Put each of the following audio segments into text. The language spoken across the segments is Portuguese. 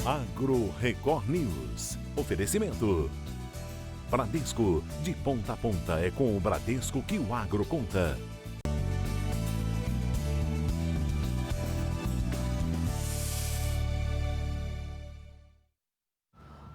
Agro Record News. Oferecimento. Bradesco, de ponta a ponta é com o Bradesco que o agro conta.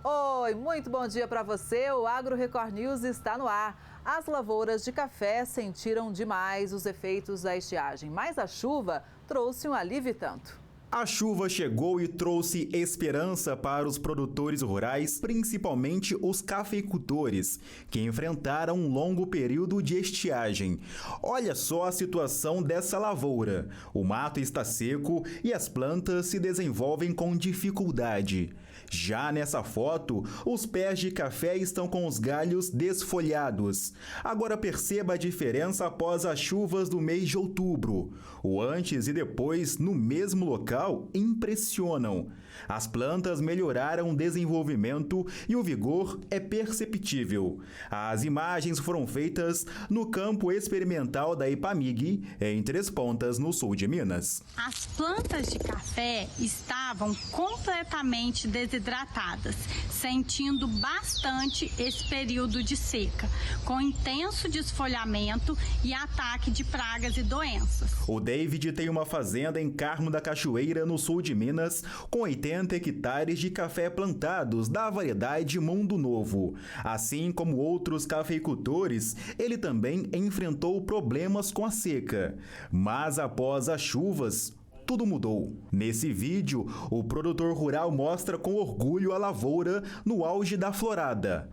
Oi, muito bom dia para você. O Agro Record News está no ar. As lavouras de café sentiram demais os efeitos da estiagem, mas a chuva trouxe um alívio e tanto. A chuva chegou e trouxe esperança para os produtores rurais, principalmente os cafeicultores, que enfrentaram um longo período de estiagem. Olha só a situação dessa lavoura. O mato está seco e as plantas se desenvolvem com dificuldade. Já nessa foto, os pés de café estão com os galhos desfolhados. Agora perceba a diferença após as chuvas do mês de outubro. O antes e depois, no mesmo local, impressionam. As plantas melhoraram o desenvolvimento e o vigor é perceptível. As imagens foram feitas no campo experimental da Ipamig, em Três Pontas, no sul de Minas. As plantas de café estavam completamente desidratadas, sentindo bastante esse período de seca, com intenso desfolhamento e ataque de pragas e doenças. O David tem uma fazenda em Carmo da Cachoeira, no sul de Minas, com 80 hectares de café plantados da variedade Mundo Novo. Assim como outros cafeicultores, ele também enfrentou problemas com a seca. Mas após as chuvas, tudo mudou. Nesse vídeo, o produtor rural mostra com orgulho a lavoura no auge da florada.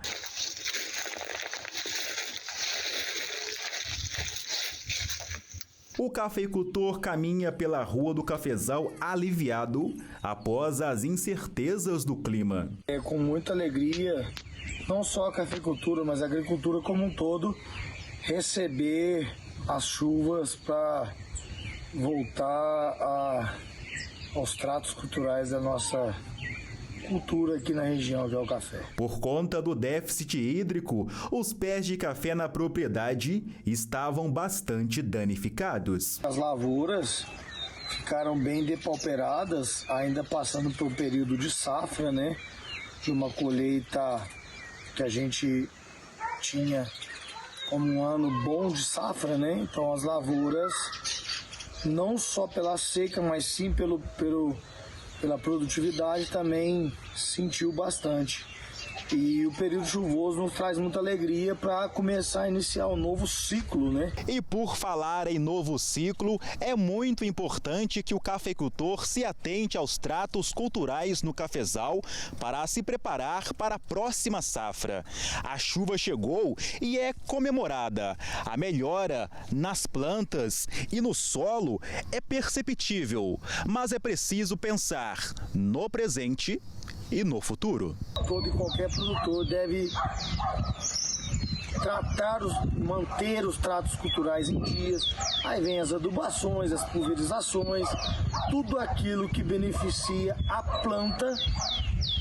O cafeicultor caminha pela Rua do Cafezal aliviado após as incertezas do clima. É com muita alegria, não só a cafeicultura, mas a agricultura como um todo, receber as chuvas para voltar aos tratos culturais da nossa cultura aqui na região, que é o café. Por conta do déficit hídrico, os pés de café na propriedade estavam bastante danificados. As lavouras ficaram bem depauperadas, ainda passando por um período de safra, né? De uma colheita que a gente tinha como um ano bom de safra, né? Então as lavouras, não só pela seca, mas sim pela produtividade, também sentiu bastante. E o período chuvoso nos traz muita alegria para começar a iniciar um novo ciclo, né? E por falar em novo ciclo, é muito importante que o cafeicultor se atente aos tratos culturais no cafezal para se preparar para a próxima safra. A chuva chegou e é comemorada. A melhora nas plantas e no solo é perceptível, mas é preciso pensar no presente e no futuro. Todo e qualquer produtor deve manter os tratos culturais em dias. Aí vem as adubações, as pulverizações, tudo aquilo que beneficia a planta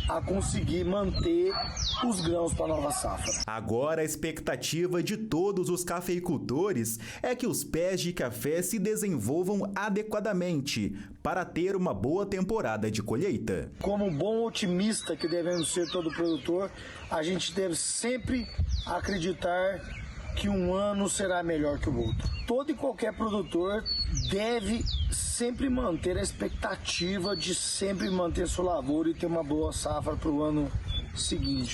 a conseguir manter os grãos para a nova safra. Agora a expectativa de todos os cafeicultores é que os pés de café se desenvolvam adequadamente para ter uma boa temporada de colheita. Como um bom otimista que devemos ser todo produtor, a gente deve sempre acreditar que um ano será melhor que o outro. Todo e qualquer produtor deve sempre manter a expectativa de sempre manter sua lavoura e ter uma boa safra para o ano seguinte.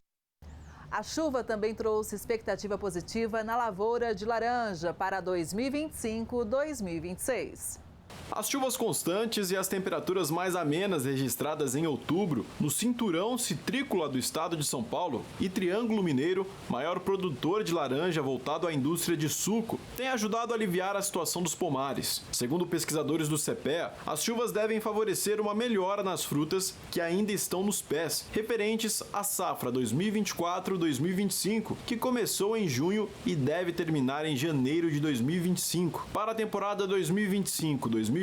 A chuva também trouxe expectativa positiva na lavoura de laranja para 2025-2026. As chuvas constantes e as temperaturas mais amenas registradas em outubro no cinturão citrícola do estado de São Paulo e Triângulo Mineiro, maior produtor de laranja voltado à indústria de suco, tem ajudado a aliviar a situação dos pomares. Segundo pesquisadores do CEPEA, as chuvas devem favorecer uma melhora nas frutas que ainda estão nos pés, referentes à safra 2024-2025, que começou em junho e deve terminar em janeiro de 2025. Para a temporada 2025-2026,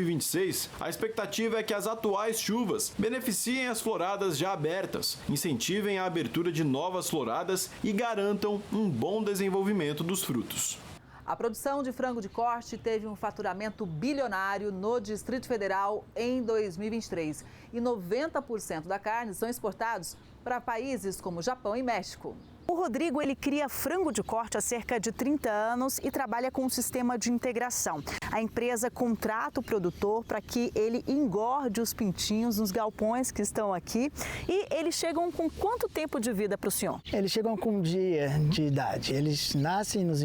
a expectativa é que as atuais chuvas beneficiem as floradas já abertas, incentivem a abertura de novas floradas e garantam um bom desenvolvimento dos frutos. A produção de frango de corte teve um faturamento bilionário no Distrito Federal em 2023. E 90% da carne são exportados para países como Japão e México. O Rodrigo, ele cria frango de corte há cerca de 30 anos e trabalha com um sistema de integração. A empresa contrata o produtor para que ele engorde os pintinhos nos galpões que estão aqui. E eles chegam com quanto tempo de vida para o senhor? Eles chegam com um dia de idade. Eles nascem nos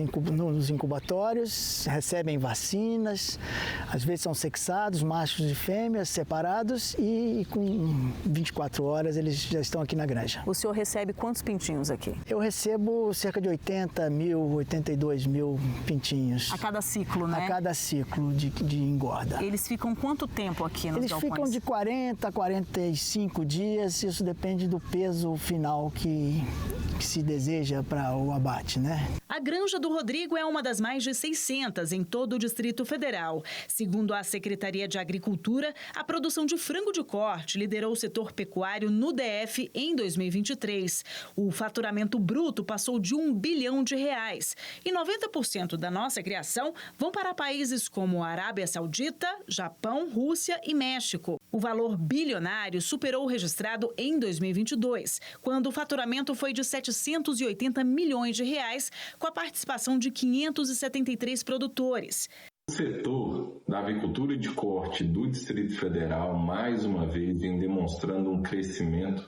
incubatórios, recebem vacinas, às vezes são sexados, machos e fêmeas separados, e com 24 horas eles já estão aqui na granja. O senhor recebe quantos pintinhos aqui? Eu recebo cerca de 82 mil pintinhos. A cada ciclo, né? A cada ciclo de engorda. Eles ficam quanto tempo aqui nos galpões? Eles ficam de 40 a 45 dias, isso depende do peso final que se deseja para o abate, né? A granja do Rodrigo é uma das mais de 600 em todo o Distrito Federal. Segundo a Secretaria de Agricultura, a produção de frango de corte liderou o setor pecuário no DF em 2023. O faturamento bruto passou de R$1 bilhão. E 90% da nossa criação vão para países como Arábia Saudita, Japão, Rússia e México. O valor bilionário superou o registrado em 2022, quando o faturamento foi de R$780 milhões, com a participação de 573 produtores. O setor da avicultura de corte do Distrito Federal, mais uma vez, vem demonstrando um crescimento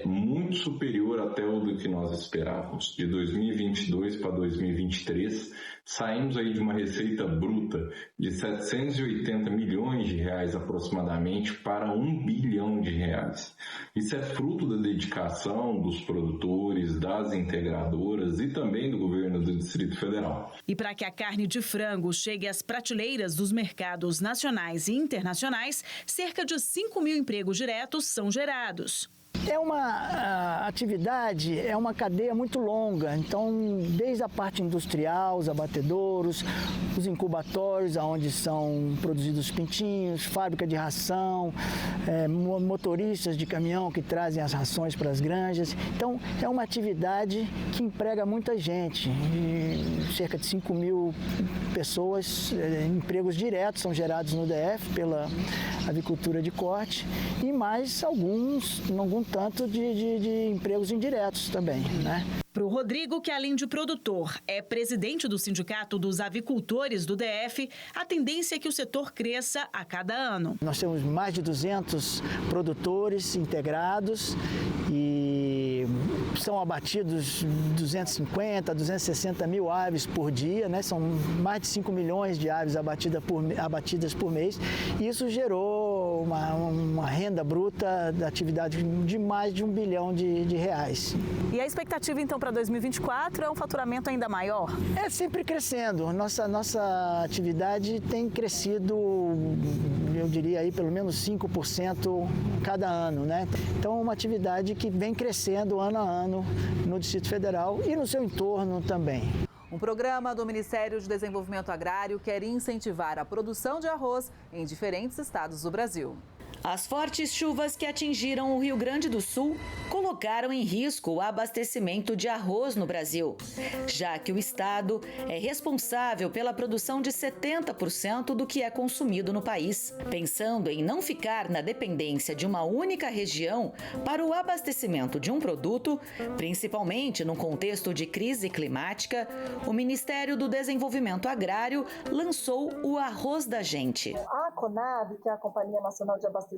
muito superior até o do que nós esperávamos. De 2022 para 2023, saímos aí de uma receita bruta de R$780 milhões aproximadamente para R$1 bilhão. Isso é fruto da dedicação dos produtores, das integradoras e também do governo do Distrito Federal. E para que a carne de frango chegue às prateleiras dos mercados nacionais e internacionais, cerca de 5 mil empregos diretos são gerados. É uma atividade, é uma cadeia muito longa, então desde a parte industrial, os abatedouros, os incubatórios, onde são produzidos os pintinhos, fábrica de ração, motoristas de caminhão que trazem as rações para as granjas. Então é uma atividade que emprega muita gente, cerca de 5 mil pessoas, empregos diretos são gerados no DF pela avicultura de corte e mais algum tanto de empregos indiretos também, né? Para o Rodrigo, que além de produtor, é presidente do Sindicato dos Avicultores do DF, a tendência é que o setor cresça a cada ano. Nós temos mais de 200 produtores integrados e são abatidos 250, 260 mil aves por dia, né? São mais de 5 milhões de aves abatidas por mês. E isso gerou uma renda bruta da atividade de mais de R$1 bilhão. E a expectativa, então, para 2024 é um faturamento ainda maior? É sempre crescendo. Nossa atividade tem crescido, eu diria aí, pelo menos 5% cada ano, né? Então, é uma atividade que vem crescendo ano a ano no Distrito Federal e no seu entorno também. Um programa do Ministério de Desenvolvimento Agrário quer incentivar a produção de arroz em diferentes estados do Brasil. As fortes chuvas que atingiram o Rio Grande do Sul colocaram em risco o abastecimento de arroz no Brasil, já que o estado é responsável pela produção de 70% do que é consumido no país. Pensando em não ficar na dependência de uma única região para o abastecimento de um produto, principalmente num contexto de crise climática, o Ministério do Desenvolvimento Agrário lançou o Arroz da Gente. A CONAB, que é a Companhia Nacional de Abastecimento,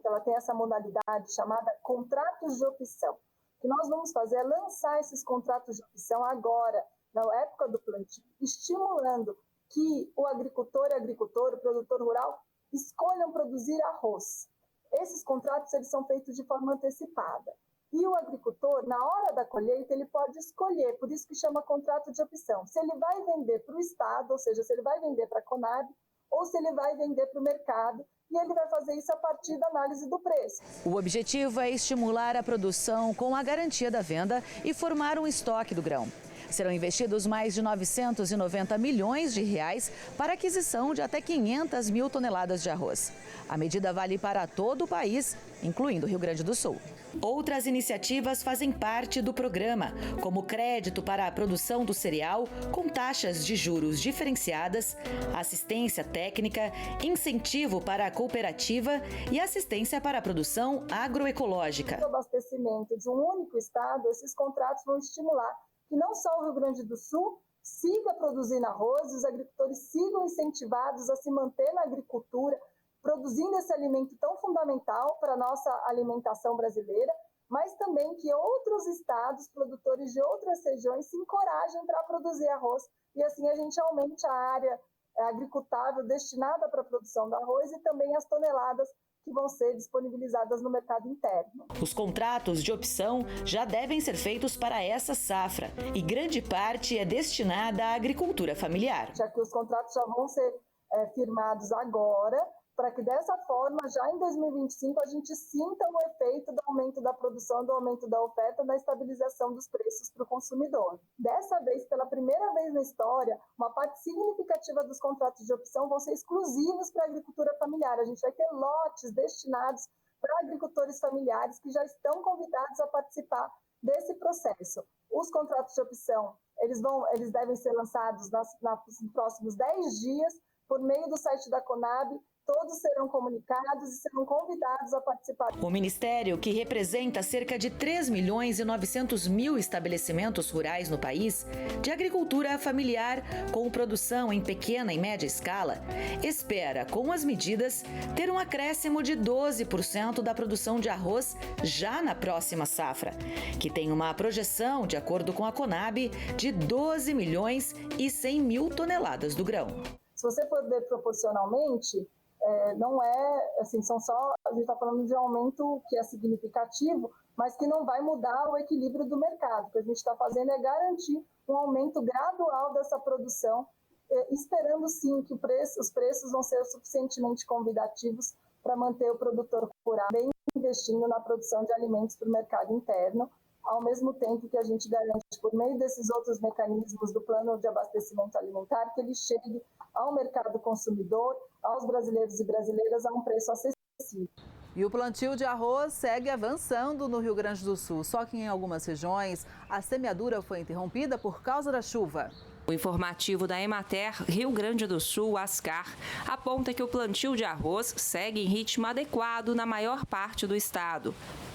ela tem essa modalidade chamada contratos de opção. O que nós vamos fazer é lançar esses contratos de opção agora, na época do plantio, estimulando que o agricultor e agricultora, o produtor rural, escolham produzir arroz. Esses contratos eles são feitos de forma antecipada. E o agricultor, na hora da colheita, ele pode escolher, por isso que chama contrato de opção. Se ele vai vender para o Estado, ou seja, se ele vai vender para a Conab, ou se ele vai vender para o mercado, e ele vai fazer isso a partir da análise do preço. O objetivo é estimular a produção com a garantia da venda e formar um estoque do grão. Serão investidos mais de 990 milhões de reais para a aquisição de até 500 mil toneladas de arroz. A medida vale para todo o país, incluindo o Rio Grande do Sul. Outras iniciativas fazem parte do programa, como crédito para a produção do cereal com taxas de juros diferenciadas, assistência técnica, incentivo para a cooperativa e assistência para a produção agroecológica. O abastecimento de um único estado, esses contratos vão estimular que não só o Rio Grande do Sul siga produzindo arroz, os agricultores sigam incentivados a se manter na agricultura, produzindo esse alimento tão fundamental para a nossa alimentação brasileira, mas também que outros estados, produtores de outras regiões, se encorajem para produzir arroz e assim a gente aumente a área agricultável destinada para a produção do arroz e também as toneladas que vão ser disponibilizadas no mercado interno. Os contratos de opção já devem ser feitos para essa safra e grande parte é destinada à agricultura familiar. Já que os contratos já vão ser firmados agora, para que dessa forma, já em 2025, a gente sinta o efeito do aumento da produção, do aumento da oferta, da estabilização dos preços para o consumidor. Dessa vez, pela primeira vez na história, uma parte significativa dos contratos de opção vão ser exclusivos para a agricultura familiar. A gente vai ter lotes destinados para agricultores familiares que já estão convidados a participar desse processo. Os contratos de opção, eles devem ser lançados nos próximos 10 dias, por meio do site da Conab. Todos serão comunicados e serão convidados a participar. O Ministério, que representa cerca de 3 milhões e 900 mil estabelecimentos rurais no país, de agricultura familiar com produção em pequena e média escala, espera, com as medidas, ter um acréscimo de 12% da produção de arroz já na próxima safra, que tem uma projeção, de acordo com a Conab, de 12 milhões e 100 mil toneladas do grão. Se você for ver proporcionalmente, não é, assim, a gente está falando de um aumento que é significativo, mas que não vai mudar o equilíbrio do mercado. O que a gente está fazendo é garantir um aumento gradual dessa produção, esperando sim que os preços vão ser suficientemente convidativos para manter o produtor rural bem investindo na produção de alimentos para o mercado interno, ao mesmo tempo que a gente garante, por meio desses outros mecanismos do plano de abastecimento alimentar, que ele chegue ao mercado consumidor, aos brasileiros e brasileiras, a um preço acessível. E o plantio de arroz segue avançando no Rio Grande do Sul, só que em algumas regiões a semeadura foi interrompida por causa da chuva. O informativo da Emater Rio Grande do Sul, ASCAR, aponta que o plantio de arroz segue em ritmo adequado na maior parte do estado.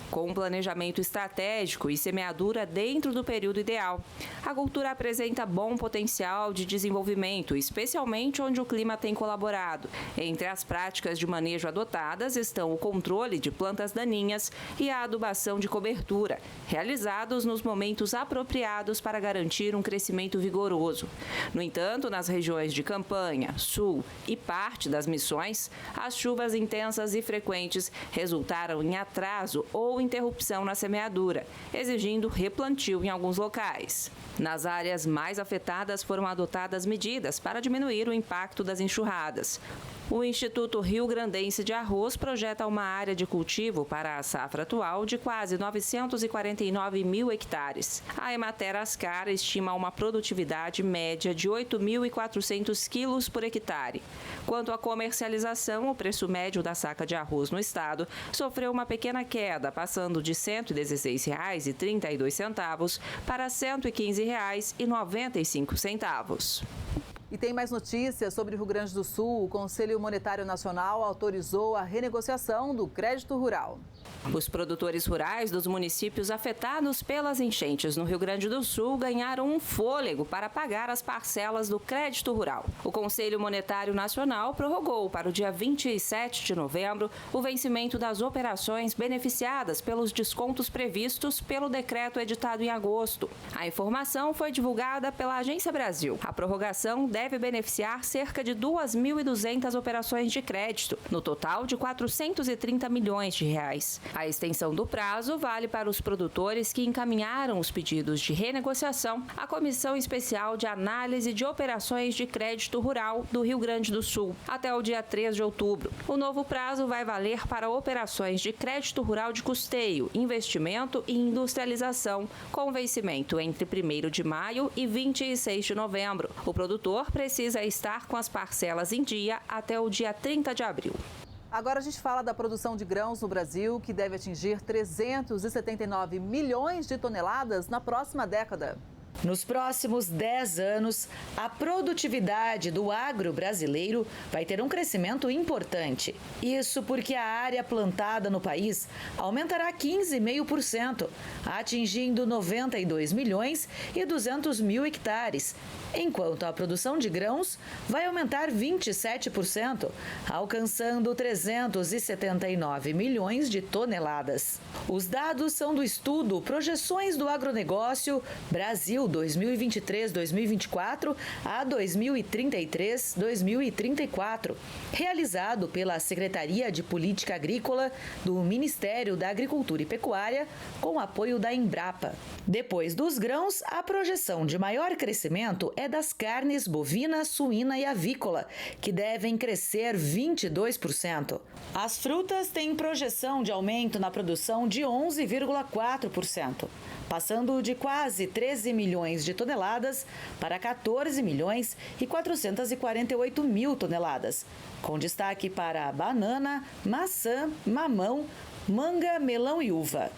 Com um planejamento estratégico e semeadura dentro do período ideal, a cultura apresenta bom potencial de desenvolvimento, especialmente onde o clima tem colaborado. Entre as práticas de manejo adotadas estão o controle de plantas daninhas e a adubação de cobertura, realizados nos momentos apropriados para garantir um crescimento vigoroso. No entanto, nas regiões de Campanha, Sul e parte das Missões, as chuvas intensas e frequentes resultaram em atraso ou interrupção na semeadura, exigindo replantio em alguns locais. Nas áreas mais afetadas foram adotadas medidas para diminuir o impacto das enxurradas. O Instituto Rio Grandense de Arroz projeta uma área de cultivo para a safra atual de quase 949 mil hectares. A Emater ASCAR estima uma produtividade média de 8.400 quilos por hectare. Quanto à comercialização, o preço médio da saca de arroz no estado sofreu uma pequena queda, passando de R$ 116,32 para R$ 115,95. E tem mais notícias sobre o Rio Grande do Sul. O Conselho Monetário Nacional autorizou a renegociação do crédito rural. Os produtores rurais dos municípios afetados pelas enchentes no Rio Grande do Sul ganharam um fôlego para pagar as parcelas do crédito rural. O Conselho Monetário Nacional prorrogou para o dia 27 de novembro o vencimento das operações beneficiadas pelos descontos previstos pelo decreto editado em agosto. A informação foi divulgada pela Agência Brasil. A prorrogação deve deve beneficiar cerca de 2.200 operações de crédito, no total de 430 milhões de reais. A extensão do prazo vale para os produtores que encaminharam os pedidos de renegociação à Comissão Especial de Análise de Operações de Crédito Rural do Rio Grande do Sul, até o dia 3 de outubro. O novo prazo vai valer para operações de crédito rural de custeio, investimento e industrialização, com vencimento entre 1º de maio e 26 de novembro. O produtor precisa estar com as parcelas em dia até o dia 30 de abril. Agora a gente fala da produção de grãos no Brasil, que deve atingir 379 milhões de toneladas na próxima década. Nos próximos 10 anos, a produtividade do agro brasileiro vai ter um crescimento importante. Isso porque a área plantada no país aumentará 15,5%, atingindo 92 milhões e 200 mil hectares, enquanto a produção de grãos vai aumentar 27%, alcançando 379 milhões de toneladas. Os dados são do estudo Projeções do Agronegócio Brasil 2023-2024 a 2033-2034, realizado pela Secretaria de Política Agrícola do Ministério da Agricultura e Pecuária, com apoio da Embrapa. Depois dos grãos, a projeção de maior crescimento é das carnes bovina, suína e avícola, que devem crescer 22%. As frutas têm projeção de aumento na produção de 11,4%. Passando de quase 13 milhões de toneladas para 14 milhões e 448 mil toneladas, com destaque para banana, maçã, mamão, manga, melão e uva.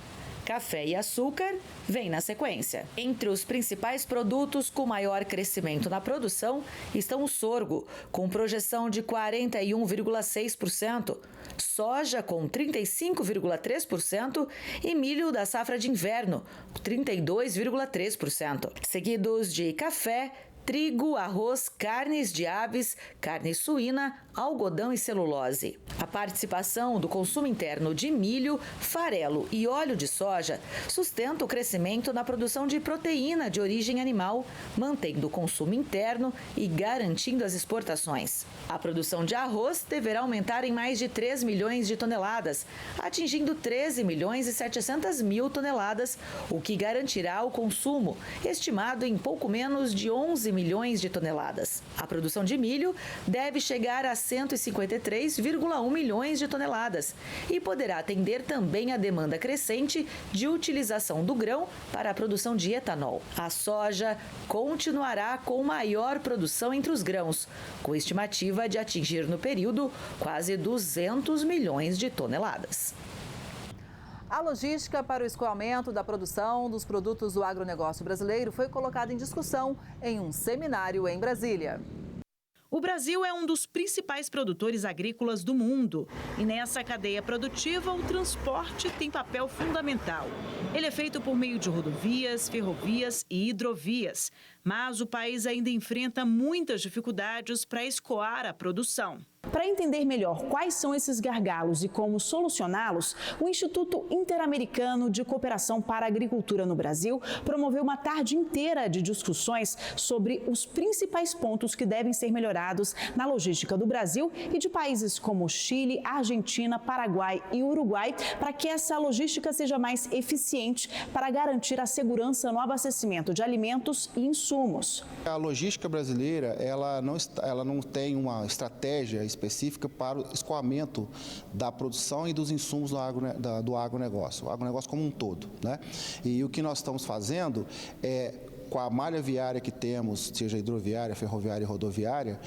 Café e açúcar vem na sequência. Entre os principais produtos com maior crescimento na produção estão o sorgo, com projeção de 41,6%, soja com 35,3% e milho da safra de inverno, 32,3%, seguidos de café, trigo, arroz, carnes de aves, carne suína, algodão e celulose. A participação do consumo interno de milho, farelo e óleo de soja sustenta o crescimento na produção de proteína de origem animal, mantendo o consumo interno e garantindo as exportações. A produção de arroz deverá aumentar em mais de 3 milhões de toneladas, atingindo 13 milhões e 700 mil toneladas, o que garantirá o consumo, estimado em pouco menos de 11 milhões de toneladas. A produção de milho deve chegar a 153,1 milhões de toneladas e poderá atender também a demanda crescente de utilização do grão para a produção de etanol. A soja continuará com maior produção entre os grãos, com estimativa de atingir no período quase 200 milhões de toneladas. A logística para o escoamento da produção dos produtos do agronegócio brasileiro foi colocada em discussão em um seminário em Brasília. O Brasil é um dos principais produtores agrícolas do mundo e nessa cadeia produtiva o transporte tem papel fundamental. Ele é feito por meio de rodovias, ferrovias e hidrovias, mas o país ainda enfrenta muitas dificuldades para escoar a produção. Para entender melhor quais são esses gargalos e como solucioná-los, o Instituto Interamericano de Cooperação para a Agricultura no Brasil promoveu uma tarde inteira de discussões sobre os principais pontos que devem ser melhorados na logística do Brasil e de países como Chile, Argentina, Paraguai e Uruguai, para que essa logística seja mais eficiente para garantir a segurança no abastecimento de alimentos e insumos. A logística brasileira ela não tem uma estratégia específica para o escoamento da produção e dos insumos do agronegócio, o agronegócio como um todo, né? E o que nós estamos fazendo é, com a malha viária que temos, seja hidroviária, ferroviária e rodoviária,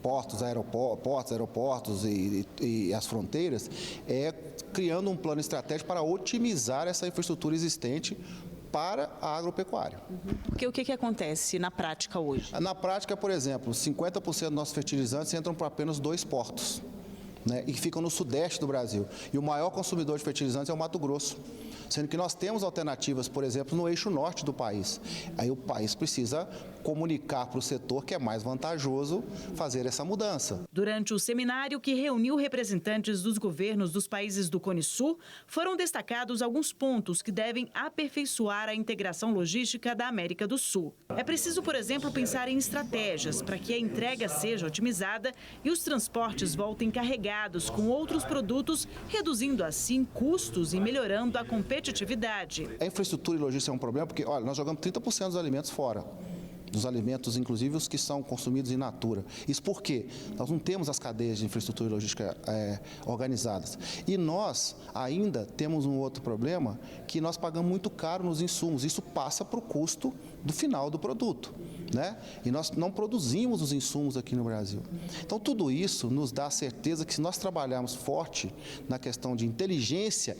portos, aeroportos e as fronteiras, é criando um plano estratégico para otimizar essa infraestrutura existente para a agropecuária. Porque o que acontece na prática hoje? Na prática, por exemplo, 50% dos nossos fertilizantes entram para apenas 2 portos. né, e que ficam no sudeste do Brasil. E o maior consumidor de fertilizantes é o Mato Grosso. Sendo que nós temos alternativas, por exemplo, no eixo norte do país. Aí o país precisa comunicar para o setor que é mais vantajoso fazer essa mudança. Durante o seminário que reuniu representantes dos governos dos países do Cone Sul, foram destacados alguns pontos que devem aperfeiçoar a integração logística da América do Sul. É preciso, por exemplo, pensar em estratégias para que a entrega seja otimizada e os transportes voltem carregados com outros produtos, reduzindo assim custos e melhorando a competitividade. A infraestrutura e logística é um problema porque, olha, nós jogamos 30% dos alimentos fora. Dos alimentos, inclusive os que são consumidos in natura. Isso porque nós não temos as cadeias de infraestrutura e logística organizadas. E nós ainda temos um outro problema, que nós pagamos muito caro nos insumos. Isso passa para o custo do final do produto, né? E nós não produzimos os insumos aqui no Brasil. Então, tudo isso nos dá a certeza que se nós trabalharmos forte na questão de inteligência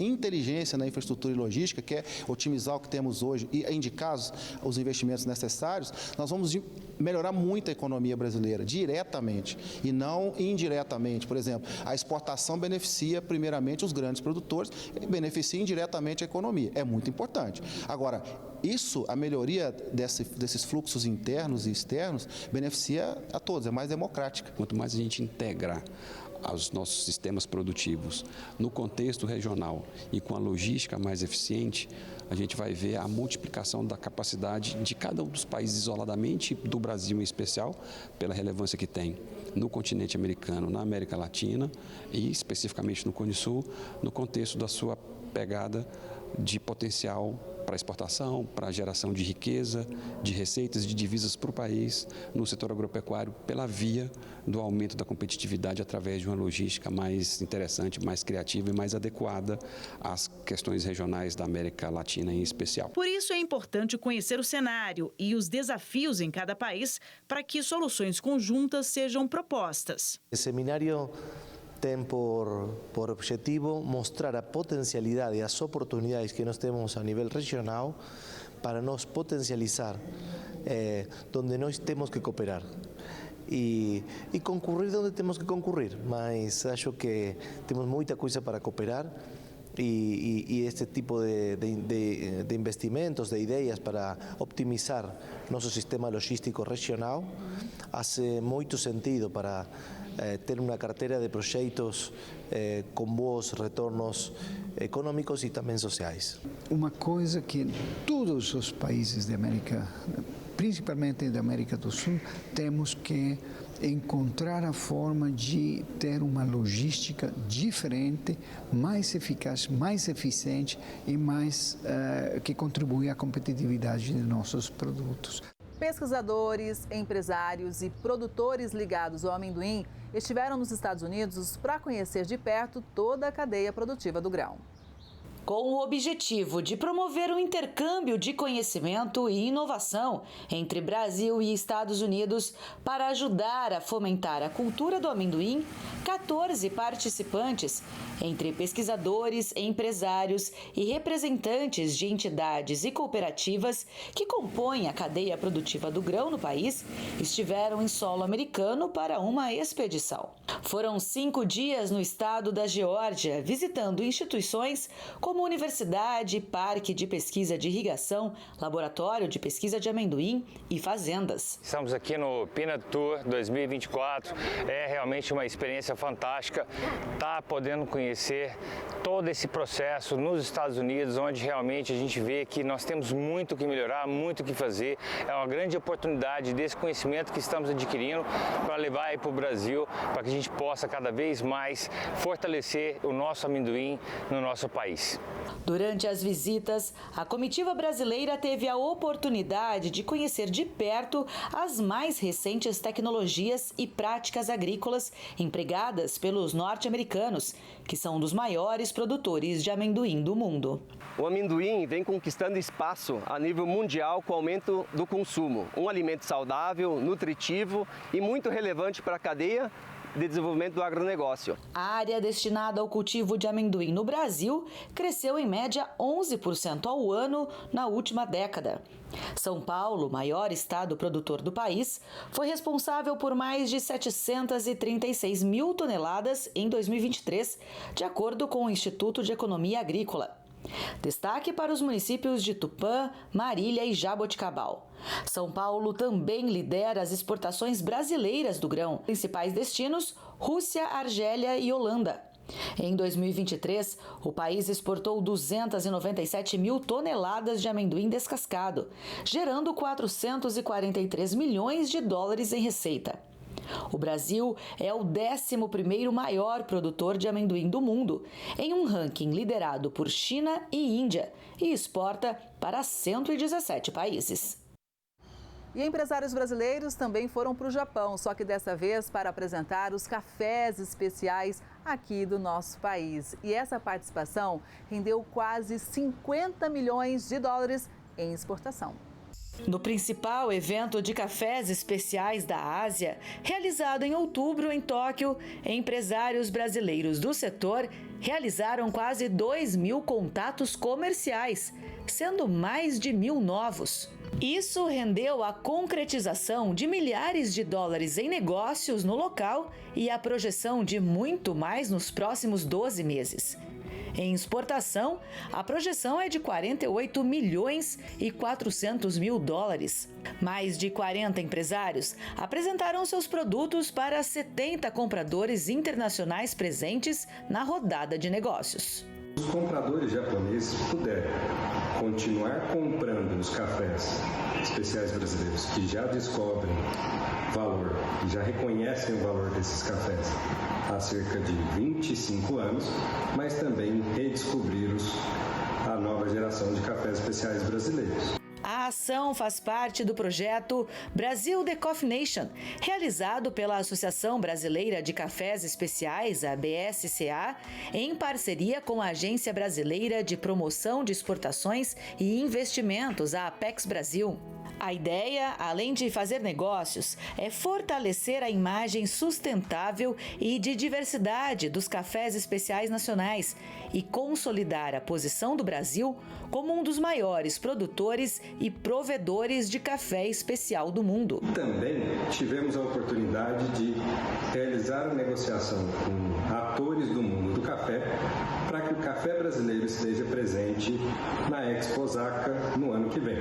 na infraestrutura e logística, que é otimizar o que temos hoje e indicar os investimentos necessários, nós vamos melhorar muito a economia brasileira, diretamente e não indiretamente. Por exemplo, a exportação beneficia primeiramente os grandes produtores e beneficia indiretamente a economia. É muito importante. Agora, a melhoria desses fluxos internos e externos beneficia a todos, é mais democrática. Quanto mais a gente integrar os nossos sistemas produtivos no contexto regional e com a logística mais eficiente, a gente vai ver a multiplicação da capacidade de cada um dos países isoladamente, do Brasil em especial, pela relevância que tem no continente americano, na América Latina e especificamente no Cone Sul, no contexto da sua pegada de potencial para exportação, para geração de riqueza, de receitas, de divisas para o país, no setor agropecuário, pela via do aumento da competitividade através de uma logística mais interessante, mais criativa e mais adequada às questões regionais da América Latina em especial. Por isso é importante conhecer o cenário e os desafios em cada país para que soluções conjuntas sejam propostas. O seminário tem por objetivo mostrar a potencialidade e as oportunidades que nós temos a nível regional para nós potencializar onde nós temos que cooperar e concorrer onde temos que concorrer, mas acho que temos muita coisa para cooperar e este tipo de investimentos, de ideias para optimizar nosso sistema logístico regional faz muito sentido para ter uma carteira de projetos com bons retornos econômicos e também sociais. Uma coisa que todos os países da América, principalmente da América do Sul, temos que encontrar a forma de ter uma logística diferente, mais eficaz, mais eficiente e mais que contribui à competitividade de nossos produtos. Pesquisadores, empresários e produtores ligados ao amendoim estiveram nos Estados Unidos para conhecer de perto toda a cadeia produtiva do grão. Com o objetivo de promover o intercâmbio de conhecimento e inovação entre Brasil e Estados Unidos para ajudar a fomentar a cultura do amendoim, 14 participantes, entre pesquisadores, empresários e representantes de entidades e cooperativas que compõem a cadeia produtiva do grão no país, estiveram em solo americano para uma expedição. Foram 5 dias no estado da Geórgia, visitando instituições como universidade, parque de pesquisa de irrigação, laboratório de pesquisa de amendoim e fazendas. Estamos aqui no Peanut Tour 2024, é realmente uma experiência fantástica, tá podendo conhecer todo esse processo nos Estados Unidos, onde realmente a gente vê que nós temos muito que melhorar, muito que fazer. É uma grande oportunidade desse conhecimento que estamos adquirindo para levar aí para o Brasil, para que a gente possa cada vez mais fortalecer o nosso amendoim no nosso país. Durante as visitas, a comitiva brasileira teve a oportunidade de conhecer de perto as mais recentes tecnologias e práticas agrícolas empregadas pelos norte-americanos, que são um dos maiores produtores de amendoim do mundo. O amendoim vem conquistando espaço a nível mundial com o aumento do consumo. Um alimento saudável, nutritivo e muito relevante para a cadeia de desenvolvimento do agronegócio. A área destinada ao cultivo de amendoim no Brasil cresceu em média 11% ao ano na última década. São Paulo, maior estado produtor do país, foi responsável por mais de 736 mil toneladas em 2023, de acordo com o Instituto de Economia Agrícola. Destaque para os municípios de Tupã, Marília e Jaboticabal. São Paulo também lidera as exportações brasileiras do grão. Principais destinos: Rússia, Argélia e Holanda. Em 2023, o país exportou 297 mil toneladas de amendoim descascado, gerando 443 milhões de dólares em receita. O Brasil é o 11º maior produtor de amendoim do mundo, em um ranking liderado por China e Índia, e exporta para 117 países. E empresários brasileiros também foram para o Japão, só que dessa vez para apresentar os cafés especiais aqui do nosso país. E essa participação rendeu quase 50 milhões de dólares em exportação. No principal evento de cafés especiais da Ásia, realizado em outubro em Tóquio, empresários brasileiros do setor realizaram quase 2.000 contatos comerciais, sendo mais de 1.000 novos. Isso rendeu a concretização de milhares de dólares em negócios no local e a projeção de muito mais nos próximos 12 meses. Em exportação, a projeção é de 48 milhões e 400 mil dólares. Mais de 40 empresários apresentaram seus produtos para 70 compradores internacionais presentes na rodada de negócios. Os compradores japoneses puderem continuar comprando os cafés especiais brasileiros que já descobrem valor, que já reconhecem o valor desses cafés há cerca de 25 anos, mas também redescobrir a nova geração de cafés especiais brasileiros. A ação faz parte do projeto Brasil The Coffee Nation, realizado pela Associação Brasileira de Cafés Especiais, a BSCA, em parceria com a Agência Brasileira de Promoção de Exportações e Investimentos, a Apex Brasil. A ideia, além de fazer negócios, é fortalecer a imagem sustentável e de diversidade dos cafés especiais nacionais e consolidar a posição do Brasil como um dos maiores produtores e provedores de café especial do mundo. Também tivemos a oportunidade de realizar a negociação com atores do mundo do café para que o café brasileiro esteja presente na Expo Osaka no ano que vem,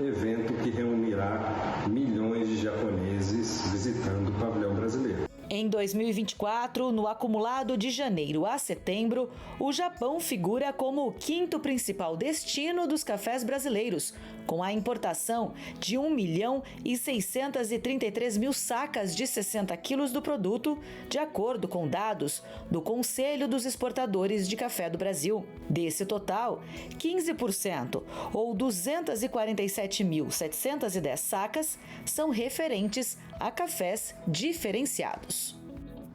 evento que reunirá milhões de japoneses visitando o pavilhão brasileiro. Em 2024, no acumulado de janeiro a setembro, o Japão figura como o 5º principal destino dos cafés brasileiros, com a importação de 1.633.000 sacas de 60 quilos do produto, de acordo com dados do Conselho dos Exportadores de Café do Brasil. Desse total, 15%, ou 247.710 sacas, são referentes a cafés diferenciados.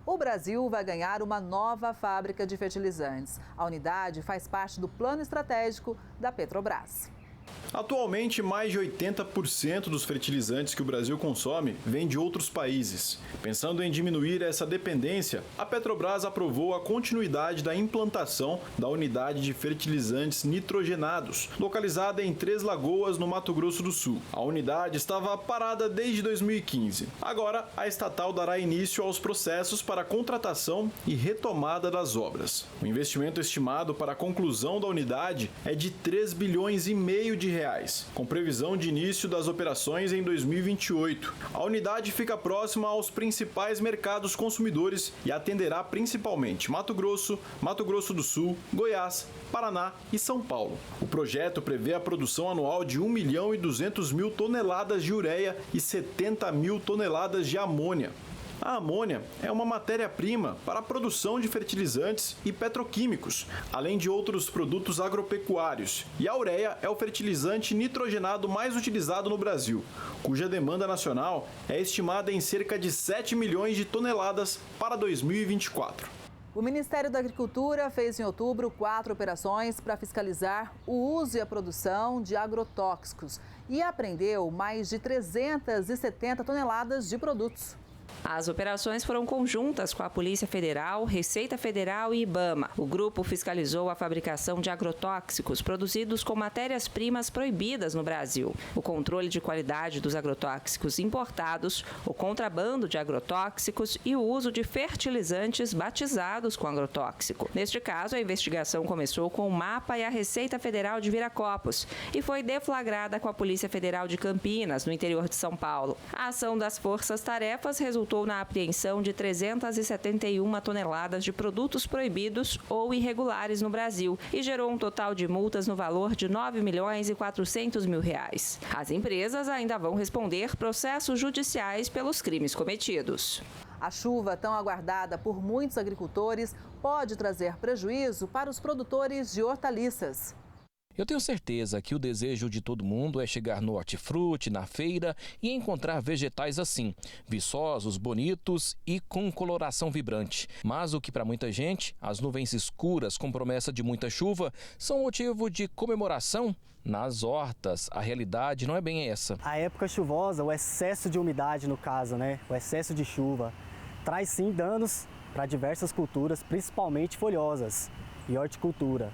O Brasil vai ganhar uma nova fábrica de fertilizantes. A unidade faz parte do plano estratégico da Petrobras. Atualmente, mais de 80% dos fertilizantes que o Brasil consome vem de outros países. Pensando em diminuir essa dependência, a Petrobras aprovou a continuidade da implantação da unidade de fertilizantes nitrogenados, localizada em Três Lagoas, no Mato Grosso do Sul. A unidade estava parada desde 2015. Agora, a estatal dará início aos processos para a contratação e retomada das obras. O investimento estimado para a conclusão da unidade é de 3,5 bilhões de reais, com previsão de início das operações em 2028. A unidade fica próxima aos principais mercados consumidores e atenderá principalmente Mato Grosso do Sul, Goiás, Paraná e São Paulo. O projeto prevê a produção anual de 1.200.000 toneladas de ureia e 70.000 toneladas de amônia. A amônia é uma matéria-prima para a produção de fertilizantes e petroquímicos, além de outros produtos agropecuários. E a ureia é o fertilizante nitrogenado mais utilizado no Brasil, cuja demanda nacional é estimada em cerca de 7 milhões de toneladas para 2024. O Ministério da Agricultura fez em outubro 4 operações para fiscalizar o uso e a produção de agrotóxicos e apreendeu mais de 370 toneladas de produtos. As operações foram conjuntas com a Polícia Federal, Receita Federal e IBAMA. O grupo fiscalizou a fabricação de agrotóxicos produzidos com matérias-primas proibidas no Brasil, o controle de qualidade dos agrotóxicos importados, o contrabando de agrotóxicos e o uso de fertilizantes batizados com agrotóxico. Neste caso, a investigação começou com o MAPA e a Receita Federal de Viracopos e foi deflagrada com a Polícia Federal de Campinas, no interior de São Paulo. A ação das forças-tarefas resultou na apreensão de 371 toneladas de produtos proibidos ou irregulares no Brasil e gerou um total de multas no valor de R$ 9.400.000. As empresas ainda vão responder processos judiciais pelos crimes cometidos. A chuva tão aguardada por muitos agricultores pode trazer prejuízo para os produtores de hortaliças. Eu tenho certeza que o desejo de todo mundo é chegar no hortifruti, na feira e encontrar vegetais assim, viçosos, bonitos e com coloração vibrante. Mas o que para muita gente, as nuvens escuras com promessa de muita chuva, são motivo de comemoração. Nas hortas, a realidade não é bem essa. A época chuvosa, o excesso de umidade no caso, o excesso de chuva, traz sim danos para diversas culturas, principalmente folhosas e horticultura.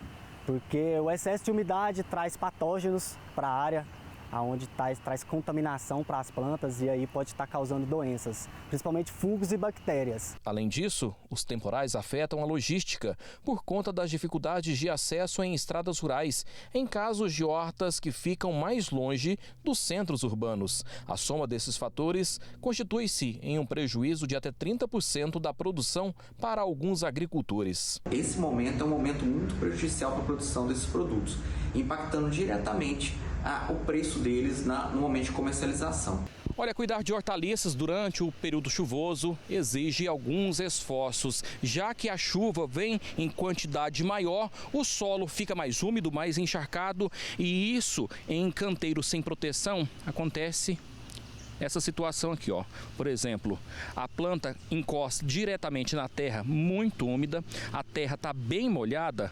Porque o excesso de umidade traz patógenos para a área, onde traz contaminação para as plantas e aí pode estar causando doenças, principalmente fungos e bactérias. Além disso, os temporais afetam a logística por conta das dificuldades de acesso em estradas rurais, em casos de hortas que ficam mais longe dos centros urbanos. A soma desses fatores constitui-se em um prejuízo de até 30% da produção para alguns agricultores. Esse momento é um momento muito prejudicial para a produção desses produtos, impactando diretamente o preço deles no momento de comercialização. Olha, cuidar de hortaliças durante o período chuvoso exige alguns esforços. Já que a chuva vem em quantidade maior, o solo fica mais úmido, mais encharcado e isso em canteiros sem proteção acontece essa situação aqui, ó. Por exemplo, a planta encosta diretamente na terra muito úmida, a terra está bem molhada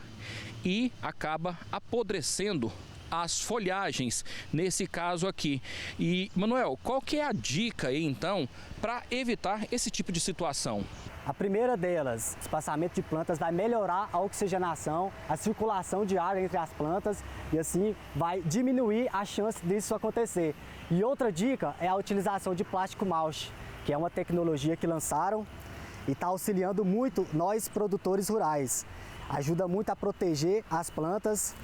e acaba apodrecendo as folhagens, nesse caso aqui. E, Manuel, qual que é a dica aí, então, para evitar esse tipo de situação? A primeira delas, espaçamento de plantas, vai melhorar a oxigenação, a circulação de ar entre as plantas e assim vai diminuir a chance disso acontecer. E outra dica é a utilização de plástico mulch, que é uma tecnologia que lançaram e está auxiliando muito nós produtores rurais. Ajuda muito a proteger as plantas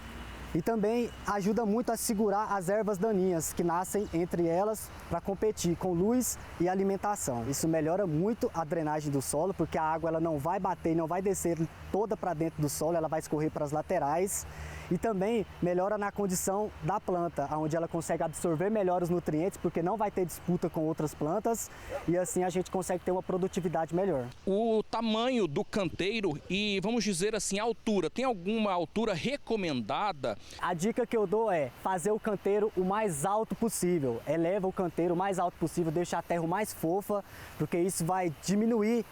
e também ajuda muito a segurar as ervas daninhas que nascem entre elas para competir com luz e alimentação. Isso melhora muito a drenagem do solo, porque a água ela não vai bater, não vai descer toda para dentro do solo, ela vai escorrer para as laterais. E também melhora na condição da planta, onde ela consegue absorver melhor os nutrientes, porque não vai ter disputa com outras plantas e assim a gente consegue ter uma produtividade melhor. O tamanho do canteiro e, vamos dizer assim, a altura, tem alguma altura recomendada? A dica que eu dou é fazer o canteiro o mais alto possível. Eleva o canteiro o mais alto possível, deixa a terra o mais fofa, porque isso vai diminuir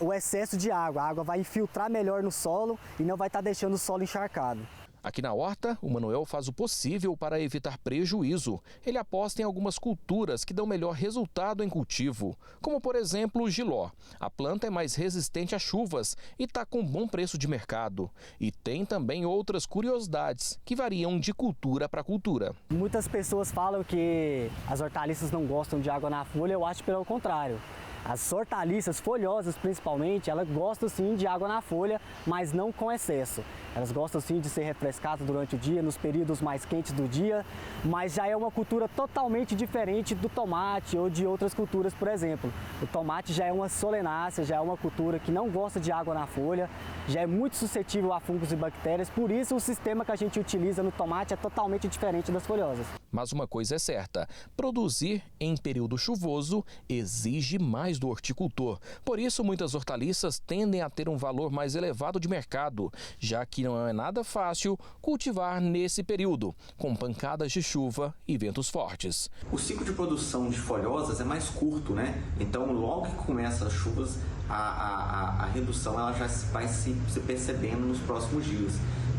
o excesso de água. A água vai infiltrar melhor no solo e não vai estar deixando o solo encharcado. Aqui na horta, o Manuel faz o possível para evitar prejuízo. Ele aposta em algumas culturas que dão melhor resultado em cultivo, como por exemplo o jiló. A planta é mais resistente a chuvas e está com bom preço de mercado. E tem também outras curiosidades que variam de cultura para cultura. Muitas pessoas falam que as hortaliças não gostam de água na folha, eu acho pelo contrário. As hortaliças folhosas, principalmente, elas gostam sim de água na folha, mas não com excesso. Elas gostam sim de ser refrescadas durante o dia, nos períodos mais quentes do dia, mas já é uma cultura totalmente diferente do tomate ou de outras culturas, por exemplo. O tomate já é uma solenácea, já é uma cultura que não gosta de água na folha, já é muito suscetível a fungos e bactérias, por isso o sistema que a gente utiliza no tomate é totalmente diferente das folhosas. Mas uma coisa é certa, produzir em período chuvoso exige mais do horticultor. Por isso, muitas hortaliças tendem a ter um valor mais elevado de mercado, já que não é nada fácil cultivar nesse período, com pancadas de chuva e ventos fortes. O ciclo de produção de folhosas é mais curto, né? Então, logo que começa as chuvas, a redução ela já vai se percebendo nos próximos dias,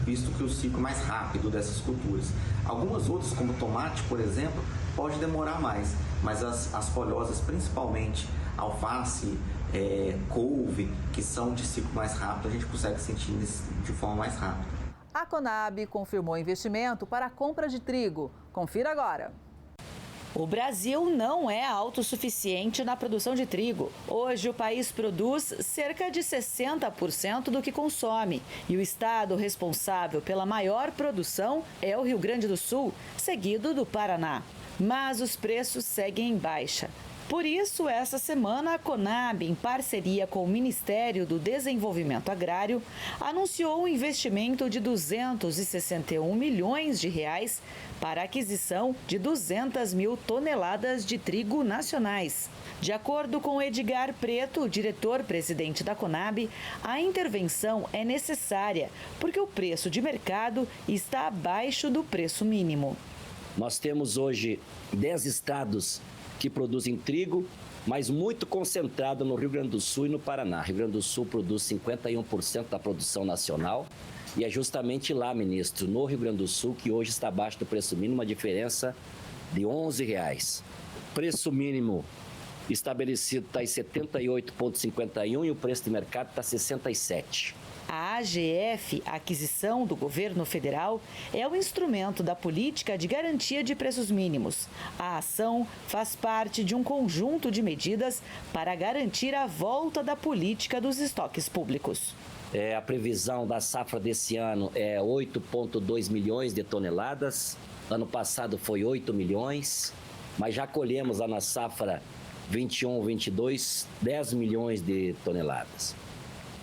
visto que o ciclo é mais rápido dessas culturas. Algumas outras, como tomate, por exemplo, pode demorar mais, mas as folhosas, principalmente alface, couve, que são de ciclo mais rápido, a gente consegue sentir de forma mais rápida. A Conab confirmou investimento para a compra de trigo. Confira agora. O Brasil não é autossuficiente na produção de trigo. Hoje, o país produz cerca de 60% do que consome. E o estado responsável pela maior produção é o Rio Grande do Sul, seguido do Paraná. Mas os preços seguem em baixa. Por isso, essa semana, a Conab, em parceria com o Ministério do Desenvolvimento Agrário, anunciou um investimento de 261 milhões de reais para a aquisição de 200 mil toneladas de trigo nacionais. De acordo com Edgar Preto, diretor-presidente da Conab, a intervenção é necessária porque o preço de mercado está abaixo do preço mínimo. Nós temos hoje 10 estados que produzem trigo, mas muito concentrado no Rio Grande do Sul e no Paraná. Rio Grande do Sul produz 51% da produção nacional e é justamente lá, ministro, no Rio Grande do Sul, que hoje está abaixo do preço mínimo, uma diferença de R$11. Preço mínimo estabelecido está em 78,51 e o preço de mercado está 67. A AGF, a aquisição do governo federal, é o instrumento da política de garantia de preços mínimos. A ação faz parte de um conjunto de medidas para garantir a volta da política dos estoques públicos. A previsão da safra desse ano é 8,2 milhões de toneladas. Ano passado foi 8 milhões, mas já colhemos lá na safra 21-22, 10 milhões de toneladas.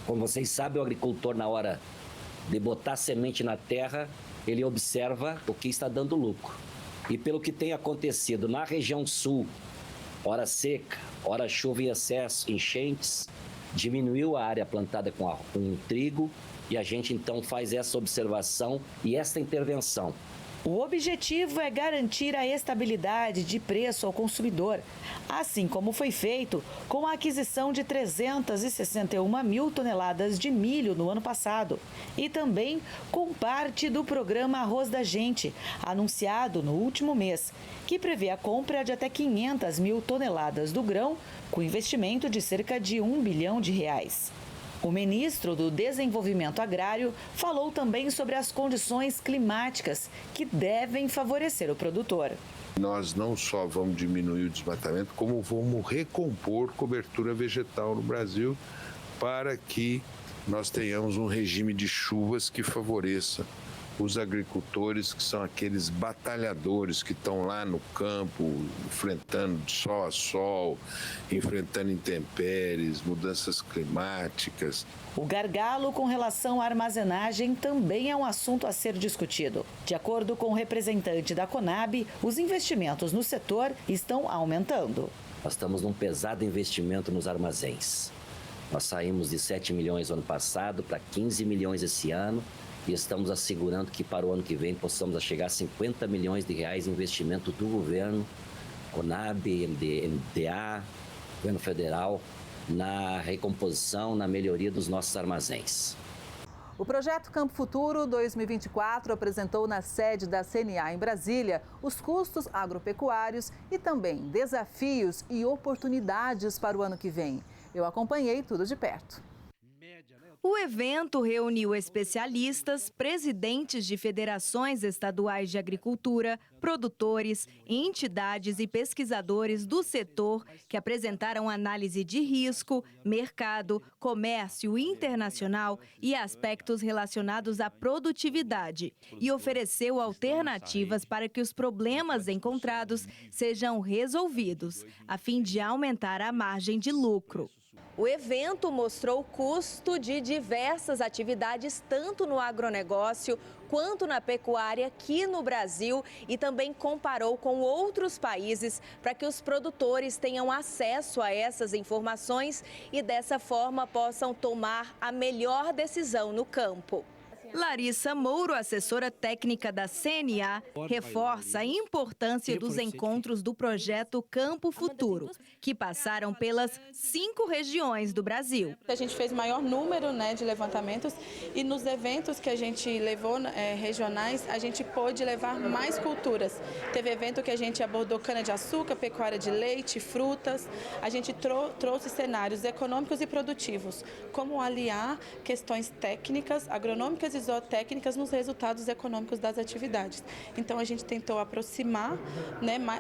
Como vocês sabem, o agricultor, na hora de botar semente na terra, ele observa o que está dando lucro. E pelo que tem acontecido na região sul, hora seca, hora chuva em excesso, enchentes, diminuiu a área plantada com trigo e a gente então faz essa observação e essa intervenção. O objetivo é garantir a estabilidade de preço ao consumidor, assim como foi feito com a aquisição de 361 mil toneladas de milho no ano passado e também com parte do programa Arroz da Gente, anunciado no último mês, que prevê a compra de até 500 mil toneladas do grão, com investimento de cerca de R$1 bilhão. O ministro do Desenvolvimento Agrário falou também sobre as condições climáticas que devem favorecer o produtor. Nós não só vamos diminuir o desmatamento, como vamos recompor cobertura vegetal no Brasil para que nós tenhamos um regime de chuvas que favoreça os agricultores, que são aqueles batalhadores que estão lá no campo, enfrentando de sol a sol, enfrentando intempéries, mudanças climáticas. O gargalo com relação à armazenagem também é um assunto a ser discutido. De acordo com o representante da Conab, os investimentos no setor estão aumentando. Nós estamos num pesado investimento nos armazéns. Nós saímos de 7 milhões no ano passado para 15 milhões esse ano. E estamos assegurando que para o ano que vem possamos chegar a 50 milhões de reais de investimento do governo, Conab, MDA, governo federal, na recomposição, na melhoria dos nossos armazéns. O projeto Campo Futuro 2024 apresentou na sede da CNA em Brasília os custos agropecuários e também desafios e oportunidades para o ano que vem. Eu acompanhei tudo de perto. O evento reuniu especialistas, presidentes de federações estaduais de agricultura, produtores, entidades e pesquisadores do setor que apresentaram análise de risco, mercado, comércio internacional e aspectos relacionados à produtividade e ofereceu alternativas para que os problemas encontrados sejam resolvidos, a fim de aumentar a margem de lucro. O evento mostrou o custo de diversas atividades, tanto no agronegócio quanto na pecuária aqui no Brasil e também comparou com outros países para que os produtores tenham acesso a essas informações e dessa forma possam tomar a melhor decisão no campo. Larissa Mouro, assessora técnica da CNA, reforça a importância dos encontros do projeto Campo Futuro, que passaram pelas 5 regiões do Brasil. A gente fez maior número, de levantamentos e nos eventos que a gente levou regionais, a gente pôde levar mais culturas. Teve evento que a gente abordou cana-de-açúcar, pecuária de leite, frutas. A gente trouxe cenários econômicos e produtivos, como aliar questões técnicas, agronômicas e zootécnicas nos resultados econômicos das atividades. Então a gente tentou aproximar,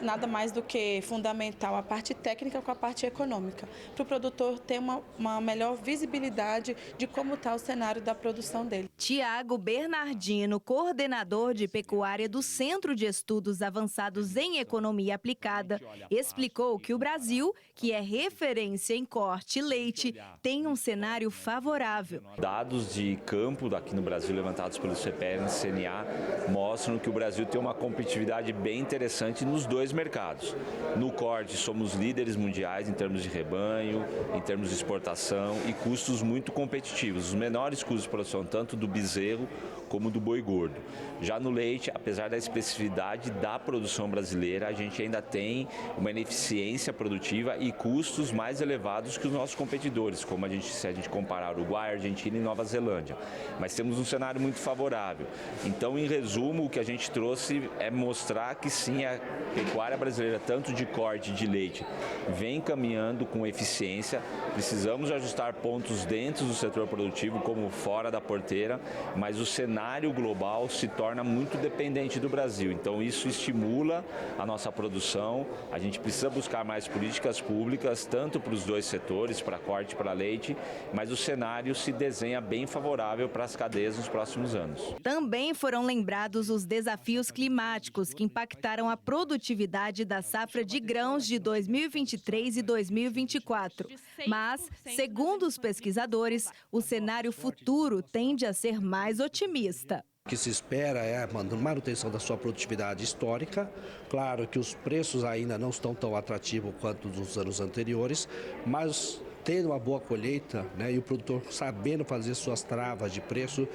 nada mais do que fundamental, a parte técnica com a parte econômica, para o produtor ter uma melhor visibilidade de como está o cenário da produção dele. Tiago Bernardino, coordenador de pecuária do Centro de Estudos Avançados em Economia Aplicada, explicou que o Brasil, que é referência em corte e leite, tem um cenário favorável. Dados de campo aqui no Brasil levantados pelo CPE e CNA mostram que o Brasil tem uma competitividade bem interessante nos 2 mercados. No corte, somos líderes mundiais em termos de rebanho, em termos de exportação e custos muito competitivos. Os menores custos de produção, tanto do bezerro como do boi gordo. Já no leite, apesar da especificidade da produção brasileira, a gente ainda tem uma ineficiência produtiva e custos mais elevados que os nossos competidores, como se a gente comparar Uruguai, Argentina e Nova Zelândia. Mas temos um cenário muito favorável. Então, em resumo, o que a gente trouxe é mostrar que sim, a pecuária brasileira, tanto de corte e de leite, vem caminhando com eficiência. Precisamos ajustar pontos dentro do setor produtivo, como fora da porteira, mas o cenário global se torna muito dependente do Brasil. Então, isso estimula a nossa produção. A gente precisa buscar mais políticas públicas, tanto para os 2 setores, para corte e para leite, mas o cenário se desenha bem favorável para as cadeias nos próximos anos. Também foram lembrados os desafios climáticos que impactaram a produtividade da safra de grãos de 2023 e 2024. Mas, segundo os pesquisadores, o cenário futuro tende a ser mais otimista. O que se espera é a manutenção da sua produtividade histórica. Claro que os preços ainda não estão tão atrativos quanto dos anos anteriores, mas tendo uma boa colheita, e o produtor sabendo fazer suas travas de preço,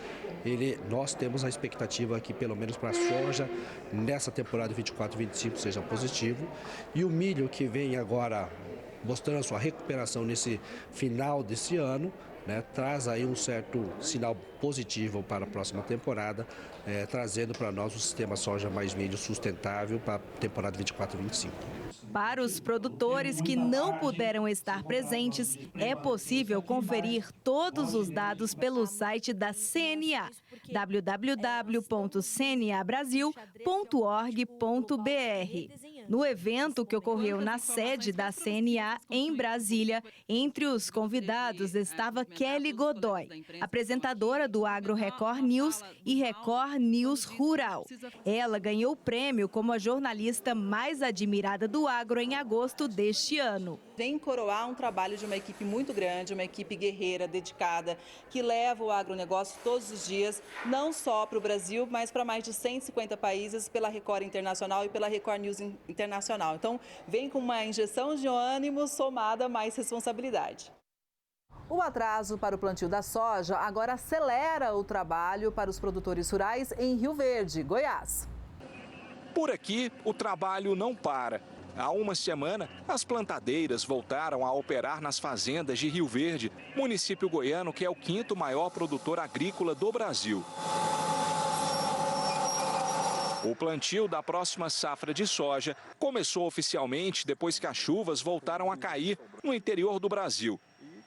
nós temos a expectativa que pelo menos para a soja, nessa temporada 24-25 seja positivo. E o milho que vem agora mostrando a sua recuperação nesse final desse ano, traz aí um certo sinal positivo para a próxima temporada, trazendo para nós o sistema soja mais milho sustentável para a temporada 24-25. Para os produtores que não puderam estar presentes, é possível conferir todos os dados pelo site da CNA, www.cnabrasil.org.br. No evento que ocorreu na sede da CNA, em Brasília, entre os convidados estava Kelly Godoy, apresentadora do Agro Record News e Record News Rural. Ela ganhou o prêmio como a jornalista mais admirada do agro em agosto deste ano. Vem coroar um trabalho de uma equipe muito grande, uma equipe guerreira, dedicada, que leva o agronegócio todos os dias, não só para o Brasil, mas para mais de 150 países, pela Record Internacional e pela Record News Internacional. Então, vem com uma injeção de ânimo somada a mais responsabilidade. O atraso para o plantio da soja agora acelera o trabalho para os produtores rurais em Rio Verde, Goiás. Por aqui, o trabalho não para. Há uma semana, as plantadeiras voltaram a operar nas fazendas de Rio Verde, município goiano que é o 5º maior produtor agrícola do Brasil. O plantio da próxima safra de soja começou oficialmente depois que as chuvas voltaram a cair no interior do Brasil.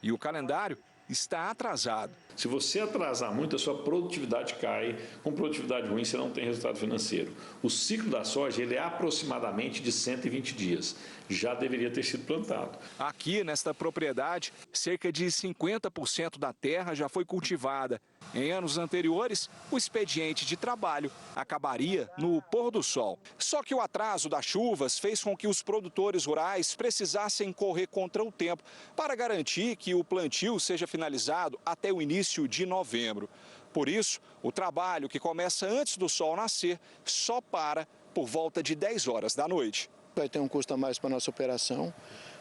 E o calendário está atrasado. Se você atrasar muito, a sua produtividade cai. Com produtividade ruim, você não tem resultado financeiro. O ciclo da soja ele é aproximadamente de 120 dias. Já deveria ter sido plantado. Aqui, nesta propriedade, cerca de 50% da terra já foi cultivada. Em anos anteriores, o expediente de trabalho acabaria no pôr do sol. Só que o atraso das chuvas fez com que os produtores rurais precisassem correr contra o tempo para garantir que o plantio seja finalizado até o início de novembro. Por isso, o trabalho que começa antes do sol nascer só para por volta de 10 horas da noite. Vai ter um custo a mais para a nossa operação,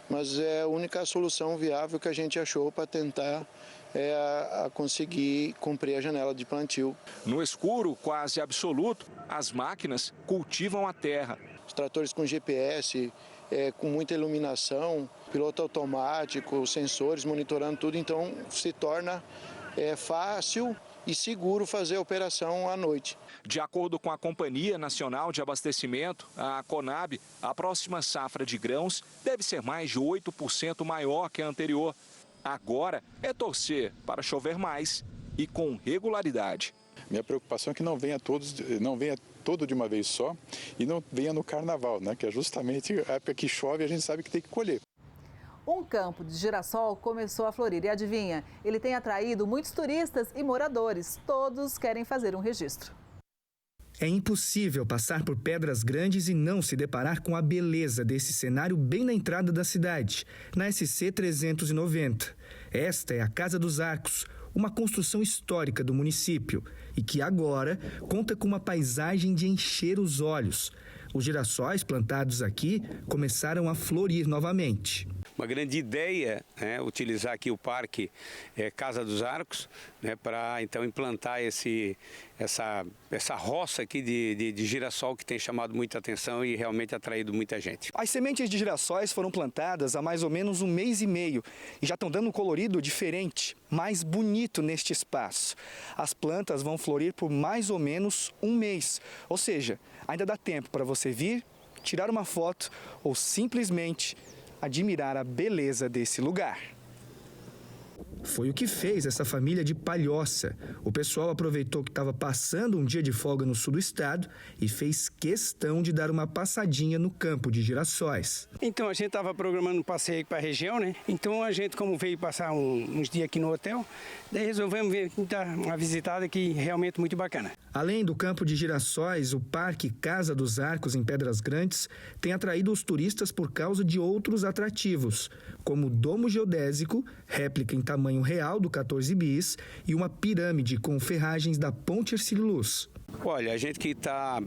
mas é a única solução viável que a gente achou para tentar a conseguir cumprir a janela de plantio. No escuro quase absoluto, as máquinas cultivam a terra. Os tratores com GPS, com muita iluminação, piloto automático, sensores monitorando tudo, então se torna fácil e seguro fazer a operação à noite. De acordo com a Companhia Nacional de Abastecimento, a Conab, a próxima safra de grãos deve ser mais de 8% maior que a anterior. Agora é torcer para chover mais e com regularidade. Minha preocupação é que não venha todo de uma vez só e não venha no carnaval, né? Que é justamente a época que chove e a gente sabe que tem que colher. Um campo de girassol começou a florir e adivinha, ele tem atraído muitos turistas e moradores. Todos querem fazer um registro. É impossível passar por Pedras Grandes e não se deparar com a beleza desse cenário bem na entrada da cidade, na SC 390. Esta é a Casa dos Arcos, uma construção histórica do município e que agora conta com uma paisagem de encher os olhos. Os girassóis plantados aqui começaram a florir novamente. Uma grande ideia é utilizar aqui o Parque Casa dos Arcos, né, para então implantar essa roça aqui de girassol que tem chamado muita atenção e realmente atraído muita gente. As sementes de girassóis foram plantadas há mais ou menos 1 mês e meio e já estão dando um colorido diferente, mais bonito neste espaço. As plantas vão florir por mais ou menos 1 mês, ou seja, ainda dá tempo para você vir, tirar uma foto ou simplesmente admirar a beleza desse lugar. Foi o que fez essa família de Palhoça. O pessoal aproveitou que estava passando um dia de folga no sul do estado e fez questão de dar uma passadinha no campo de girassóis. Então a gente estava programando um passeio para a região, né? Então a gente, como veio passar uns dias aqui no hotel, daí resolvemos dar uma visitada aqui realmente muito bacana. Além do campo de girassóis, o Parque Casa dos Arcos em Pedras Grandes tem atraído os turistas por causa de outros atrativos, como o domo geodésico, réplica em tamanho real do 14 bis, e uma pirâmide com ferragens da Ponte Hercílio Luz. Olha, a gente que está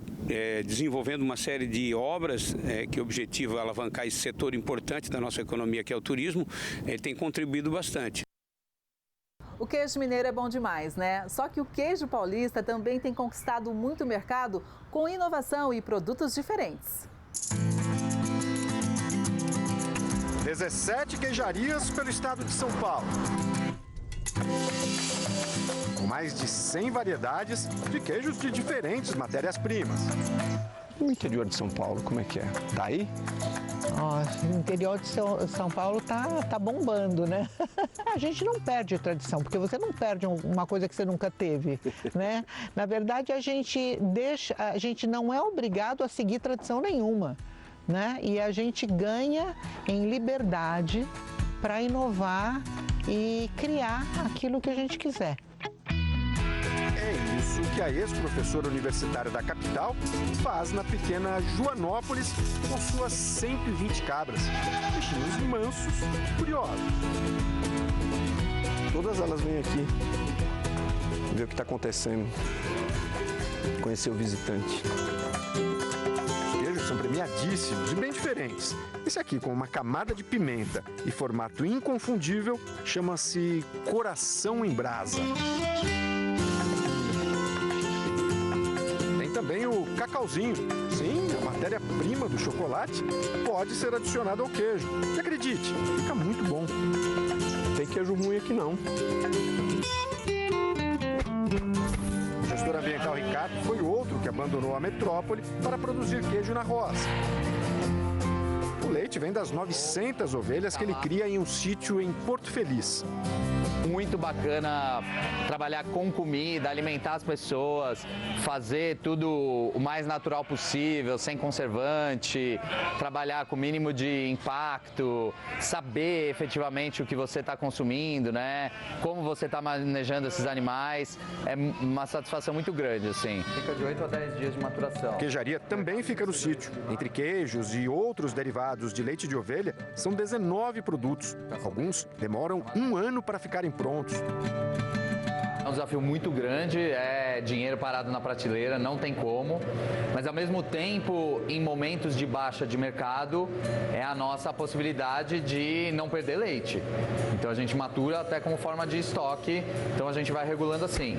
desenvolvendo uma série de obras que objetiva alavancar esse setor importante da nossa economia, que é o turismo, ele tem contribuído bastante. O queijo mineiro é bom demais, né? Só que o queijo paulista também tem conquistado muito mercado com inovação e produtos diferentes. 17 queijarias pelo estado de São Paulo. Com mais de 100 variedades de queijos de diferentes matérias-primas. O interior de São Paulo, como é que é? Tá aí? O interior de São Paulo tá bombando, né? A gente não perde a tradição, porque você não perde uma coisa que você nunca teve, né? Na verdade, a gente não é obrigado a seguir tradição nenhuma, né? E a gente ganha em liberdade para inovar e criar aquilo que a gente quiser. É isso que a ex-professora universitária da capital faz na pequena Joanópolis com suas 120 cabras, bichinhos mansos e curiosos. Todas elas vêm aqui ver o que está acontecendo, conhecer o visitante. Os queijos são premiadíssimos e bem diferentes. Esse aqui, com uma camada de pimenta e formato inconfundível, chama-se Coração em Brasa. Também o cacauzinho. Sim, a matéria-prima do chocolate pode ser adicionada ao queijo. E acredite, fica muito bom. Não tem queijo ruim aqui não. O gestor ambiental Ricardo foi outro que abandonou a metrópole para produzir queijo na roça. O leite vem das 900 ovelhas que ele cria em um sítio em Porto Feliz. Muito bacana trabalhar com comida, alimentar as pessoas, fazer tudo o mais natural possível, sem conservante, trabalhar com o mínimo de impacto, saber efetivamente o que você está consumindo, né? Como você está manejando esses animais, é uma satisfação muito grande, assim. Fica de 8 a 10 dias de maturação. A queijaria também fica no sítio. Entre queijos e outros derivados de leite de ovelha, são 19 produtos. Alguns demoram 1 ano para ficarem prontos. É um desafio muito grande, dinheiro parado na prateleira, não tem como. Mas ao mesmo tempo, em momentos de baixa de mercado, é a nossa possibilidade de não perder leite. Então a gente matura até como forma de estoque, então a gente vai regulando assim.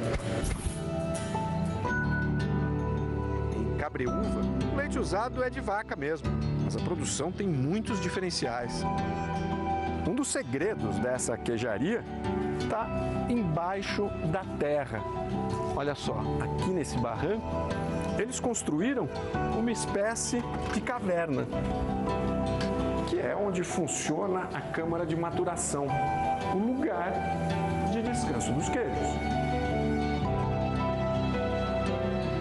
Em Cabreúva, o leite usado é de vaca mesmo, mas a produção tem muitos diferenciais. Um dos segredos dessa queijaria está embaixo da terra. Olha só, aqui nesse barranco, eles construíram uma espécie de caverna, que é onde funciona a câmara de maturação, o lugar de descanso dos queijos.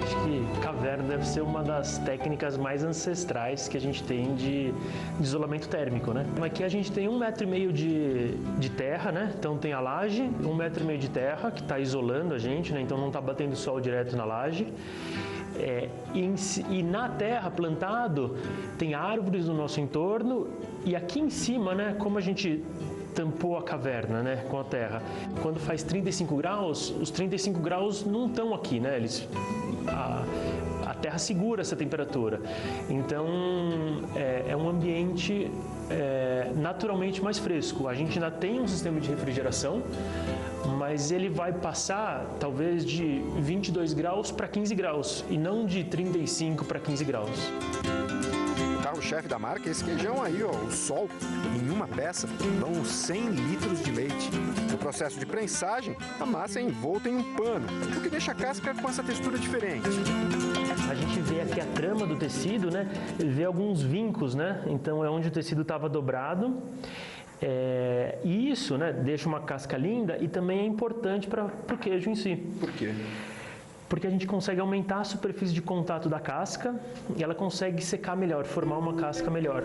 Acho que caverna deve ser uma das técnicas mais ancestrais que a gente tem de isolamento térmico, né? Aqui a gente tem 1,5 metro de terra, né? Então tem a laje, 1,5 metro de terra que está isolando a gente, né? Então não está batendo sol direto na laje. E na terra plantado tem árvores no nosso entorno e aqui em cima, né, como a gente tampou a caverna, né, com a terra, quando faz 35 graus, os 35 graus não estão aqui, né, a terra segura essa temperatura, então é um ambiente naturalmente mais fresco. A gente ainda tem um sistema de refrigeração, mas ele vai passar talvez de 22 graus para 15 graus e não de 35 para 15 graus. O carro-chefe da marca é esse queijão aí, ó, o Sol. Em uma peça vão 100 litros de leite. No processo de prensagem, a massa é envolta em um pano, o que deixa a casca com essa textura diferente. A gente vê aqui a trama do tecido, né? Vê alguns vincos, né? Então é onde o tecido estava dobrado. E isso, né, deixa uma casca linda e também é importante para o queijo em si. Por quê? Porque a gente consegue aumentar a superfície de contato da casca e ela consegue secar melhor, formar uma casca melhor.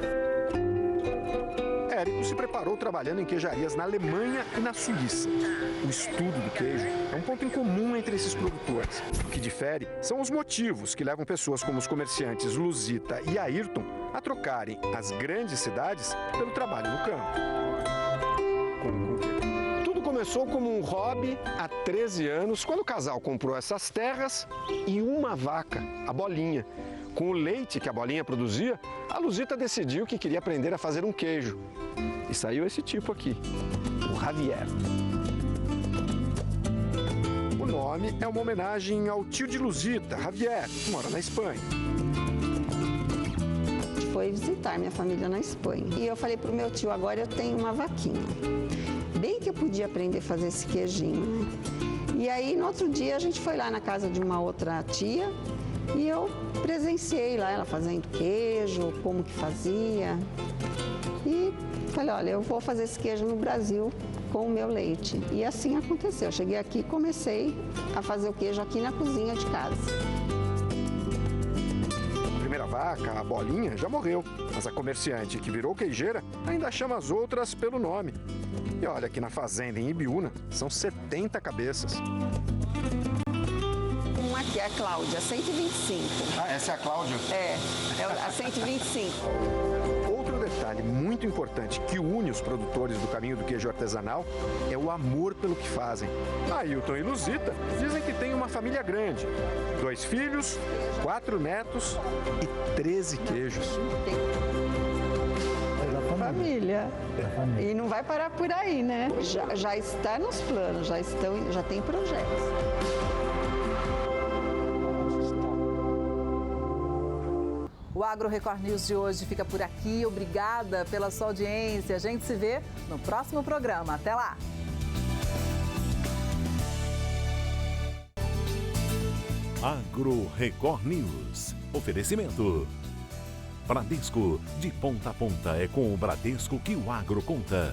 Érico se preparou trabalhando em queijarias na Alemanha e na Suíça. O estudo do queijo é um ponto em comum entre esses produtores. O que difere são os motivos que levam pessoas como os comerciantes Luzita e Ayrton a trocarem as grandes cidades pelo trabalho no campo. Tudo começou como um hobby há 13 anos, quando o casal comprou essas terras e uma vaca, a Bolinha. Com o leite que a Bolinha produzia, a Luzita decidiu que queria aprender a fazer um queijo. E saiu esse tipo aqui, o Javier. O nome é uma homenagem ao tio de Luzita, Javier, que mora na Espanha. Foi visitar minha família na Espanha. E eu falei pro meu tio, agora eu tenho uma vaquinha. Bem que eu podia aprender a fazer esse queijinho, né? E aí, no outro dia, a gente foi lá na casa de uma outra tia e eu presenciei lá ela fazendo queijo, como que fazia. E falei, olha, eu vou fazer esse queijo no Brasil com o meu leite. E assim aconteceu. Eu cheguei aqui e comecei a fazer o queijo aqui na cozinha de casa. A primeira vaca, a Bolinha, já morreu, mas a comerciante que virou queijeira ainda chama as outras pelo nome. E olha, aqui na fazenda, em Ibiúna, são 70 cabeças. Uma aqui é a Cláudia, 125. Ah, essa é a Cláudia? É a 125. Outro detalhe muito importante que une os produtores do caminho do queijo artesanal é o amor pelo que fazem. Ailton e Luzita dizem que tem uma família grande. 2 filhos, 4 netos e 13 queijos. Família. E não vai parar por aí, né? Já está nos planos, já tem projetos. O Agro Record News de hoje fica por aqui. Obrigada pela sua audiência. A gente se vê no próximo programa. Até lá! Agro Record News. Oferecimento. Bradesco, de ponta a ponta é com o Bradesco que o agro conta.